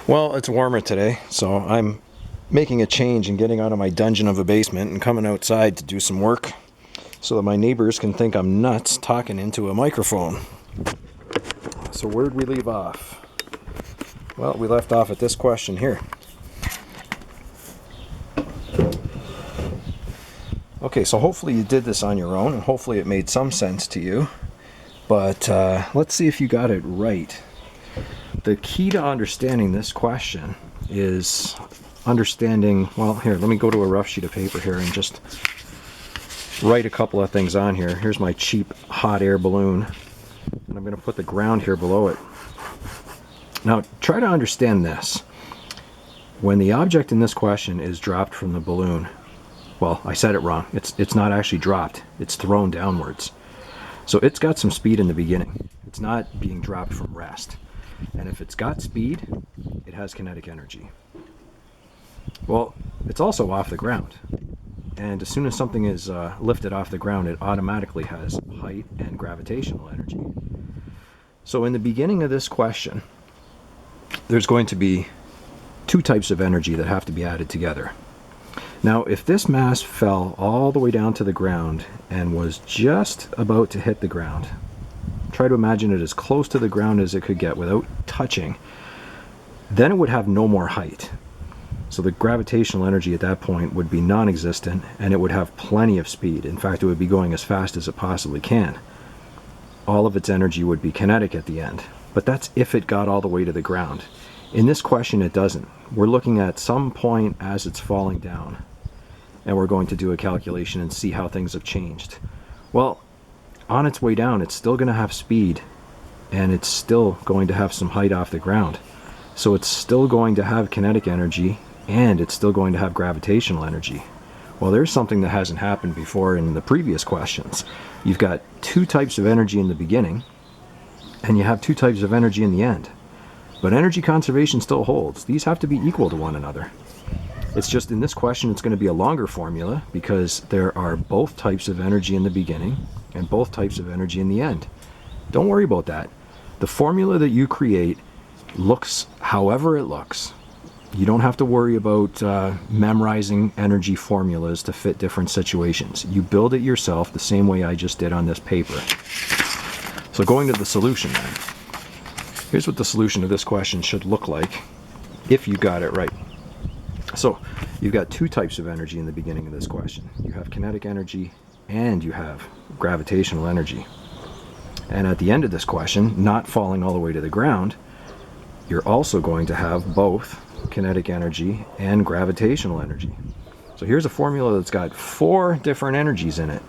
Well, it's warmer today, so I'm making a change and getting out of my dungeon of a basement and coming outside to do some work so that my neighbors can think I'm nuts talking into a microphone. So where'd we leave off? Well, we left off at this question here. Okay, so hopefully you did this on your own, and hopefully it made some sense to you. But let's see if you got it right. The key to understanding this question is understanding, well, here, let me go to a rough sheet of paper here and just write a couple of things on here. Here's my cheap hot air balloon, and I'm going to put the ground here below it. Now, try to understand this. When the object in this question is dropped from the balloon, well, I said it wrong. It's not actually dropped. It's thrown downwards. So it's got some speed in the beginning. It's not being dropped from rest. And if it's got speed, it has kinetic energy. Well, it's also off the ground. And as soon as something is lifted off the ground, it automatically has height and gravitational energy. So in the beginning of this question, there's going to be two types of energy that have to be added together. Now, if this mass fell all the way down to the ground and was just about to hit the ground, try to imagine it as close to the ground as it could get without touching, then it would have no more height. So the gravitational energy at that point would be non-existent, and it would have plenty of speed. In fact, it would be going as fast as it possibly can. All of its energy would be kinetic at the end, but that's if it got all the way to the ground. In this question, it doesn't. We're looking at some point as it's falling down, and we're going to do a calculation and see how things have changed. Well, on its way down, it's still going to have speed, and it's still going to have some height off the ground. So it's still going to have kinetic energy, and it's still going to have gravitational energy. Well, there's something that hasn't happened before in the previous questions. You've got two types of energy in the beginning, and you have two types of energy in the end. But energy conservation still holds. These have to be equal to one another. It's just in this question, it's going to be a longer formula because there are both types of energy in the beginning and both types of energy in the end. Don't worry about that. The formula that you create looks however it looks. You don't have to worry about memorizing energy formulas to fit different situations. You build it yourself the same way I just did on this paper. So going to the solution then. Here's what the solution to this question should look like if you got it right. So you've got two types of energy in the beginning of this question. You have kinetic energy and you have gravitational energy. And at the end of this question, not falling all the way to the ground, you're also going to have both kinetic energy and gravitational energy. So here's a formula that's got four different energies in it.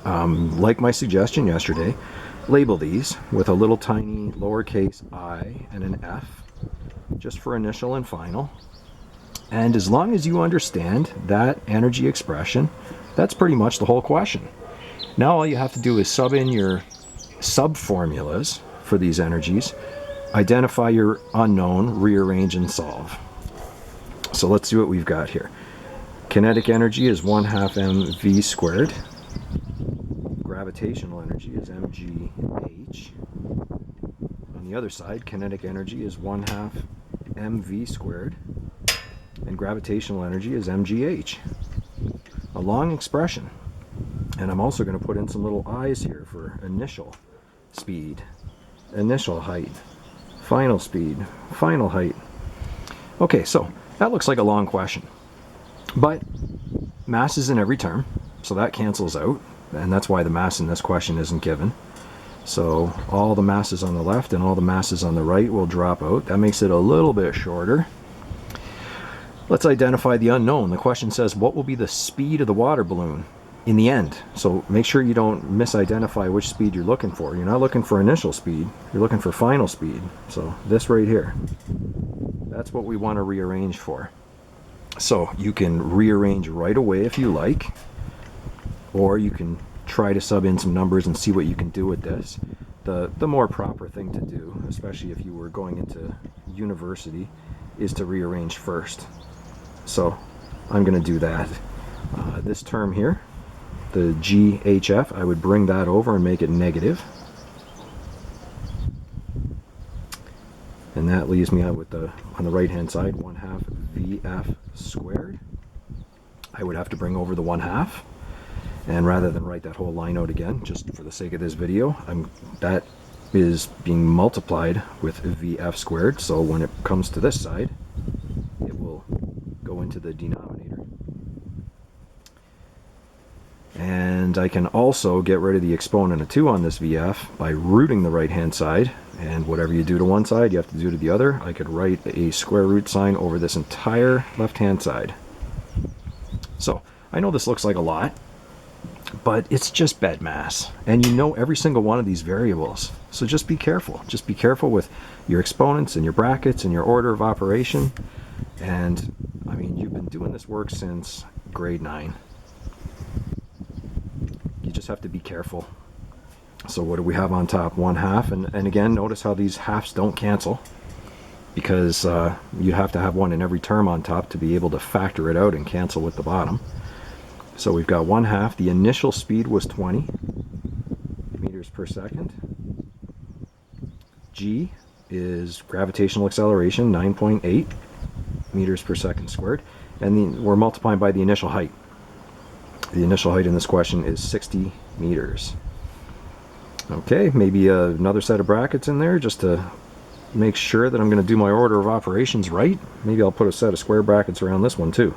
Like my suggestion yesterday, label these with a little tiny lowercase I and an F, just for initial and final. And as long as you understand that energy expression, that's pretty much the whole question. Now all you have to do is sub in your sub-formulas for these energies, identify your unknown, rearrange, and solve. So let's see what we've got here. Kinetic energy is 1/2 mv squared. Gravitational energy is mgh. On the other side, kinetic energy is 1/2 mv squared. And gravitational energy is mgh. A long expression. And I'm also going to put in some little i's here for initial speed, initial height, final speed, final height. Okay, so that looks like a long question. But mass is in every term, so that cancels out. And that's why the mass in this question isn't given. So all the masses on the left and all the masses on the right will drop out. That makes it a little bit shorter. Let's identify the unknown. The question says, what will be the speed of the water balloon in the end? So make sure you don't misidentify which speed you're looking for. You're not looking for initial speed. You're looking for final speed. So this right here, that's what we want to rearrange for. So you can rearrange right away if you like, or you can try to sub in some numbers and see what you can do with this. The more proper thing to do, especially if you were going into university, is to rearrange first. So I'm going to do that. This term here, the GHF, I would bring that over and make it negative. And that leaves me out with on the right hand side, 1/2 VF squared. I would have to bring over the 1/2, and rather than write that whole line out again, just for the sake of this video, that is being multiplied with VF squared. So when it comes to this side, it will go into the denominator. And I can also get rid of the exponent of 2 on this VF by rooting the right hand side, and whatever you do to one side you have to do to the other. I could write a square root sign over this entire left hand side. So I know this looks like a lot, but it's just bed mass, and you know every single one of these variables. So just be careful. Just be careful with your exponents and your brackets and your order of operation. And I mean, you've been doing this work since grade 9. You just have to be careful. So what do we have on top? 1/2, and again, notice how these halves don't cancel, because you have to have one in every term on top to be able to factor it out and cancel with the bottom. So we've got 1/2. The initial speed was 20 meters per second. G is gravitational acceleration, 9.8 meters per second squared. And we're multiplying by the initial height. The initial height in this question is 60 meters. Okay, maybe another set of brackets in there just to make sure that I'm going to do my order of operations right. Maybe I'll put a set of square brackets around this one too,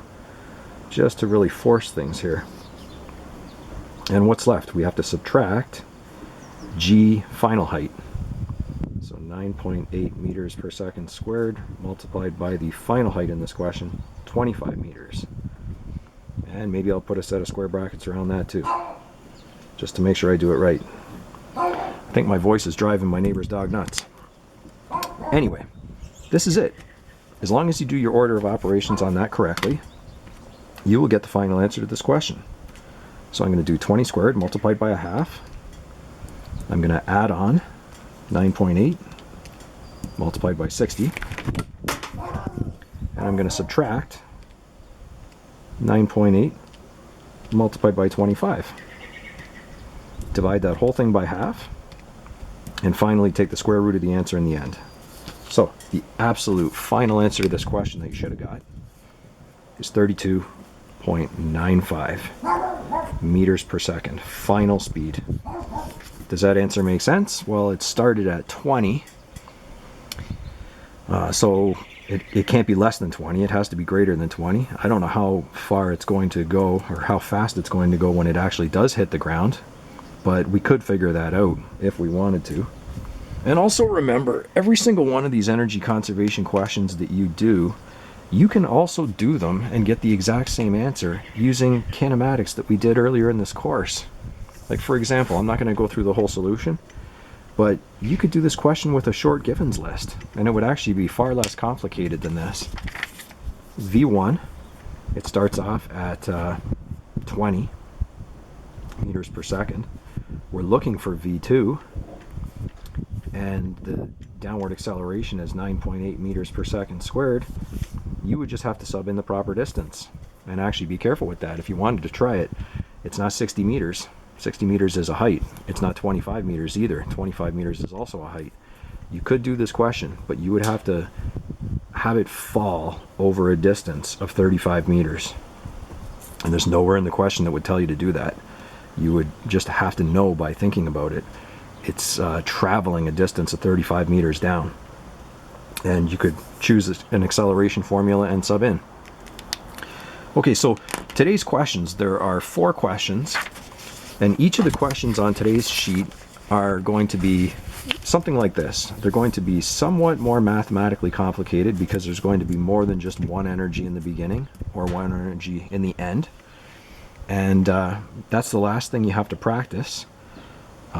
just to really force things here. And what's left? We have to subtract G final height. So 9.8 meters per second squared multiplied by the final height in this question, 25 meters. And maybe I'll put a set of square brackets around that too, just to make sure I do it right. I think my voice is driving my neighbor's dog nuts. Anyway, this is it. As long as you do your order of operations on that correctly, you will get the final answer to this question. So I'm going to do 20 squared multiplied by 1/2. I'm going to add on 9.8 multiplied by 60. And I'm going to subtract 9.8 multiplied by 25. Divide that whole thing by 1/2. And finally take the square root of the answer in the end. So the absolute final answer to this question that you should have got is 32.95 meters per second, final speed. Does that answer make sense? Well, it started at 20, so it can't be less than 20. It has to be greater than 20. I don't know how far it's going to go or how fast it's going to go when it actually does hit the ground, but we could figure that out if we wanted to. And also remember, every single one of these energy conservation questions that you do, you can also do them and get the exact same answer using kinematics that we did earlier in this course. Like, for example, I'm not going to go through the whole solution, but you could do this question with a short givens list, and it would actually be far less complicated than this. V1, it starts off at 20 meters per second. We're looking for V2, and the downward acceleration is 9.8 meters per second squared. You would just have to sub in the proper distance, and actually be careful with that. If you wanted to try it, it's not 60 meters. 60 meters is a height. It's not 25 meters either. 25 meters is also a height. You could do this question, but you would have to have it fall over a distance of 35 meters. And there's nowhere in the question that would tell you to do that. You would just have to know by thinking about it. It's traveling a distance of 35 meters down. And you could choose an acceleration formula and sub in. Okay, so today's questions, there are 4 questions. And each of the questions on today's sheet are going to be something like this. They're going to be somewhat more mathematically complicated because there's going to be more than just one energy in the beginning or one energy in the end. And that's the last thing you have to practice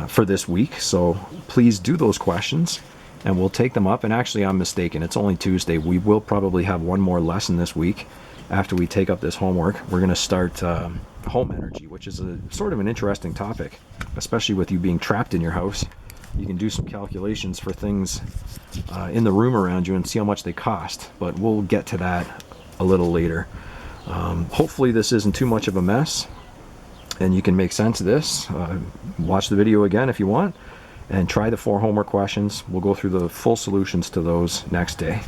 for this week. So please do those questions and we'll take them up. And actually, I'm mistaken. It's only Tuesday. We will probably have one more lesson this week after we take up this homework. We're going to start home energy, which is a sort of an interesting topic, especially with you being trapped in your house. You can do some calculations for things in the room around you and see how much they cost, but we'll get to that a little later. Hopefully this isn't too much of a mess and you can make sense of this. Watch the video again if you want, and try the 4 homework questions. We'll go through the full solutions to those next day.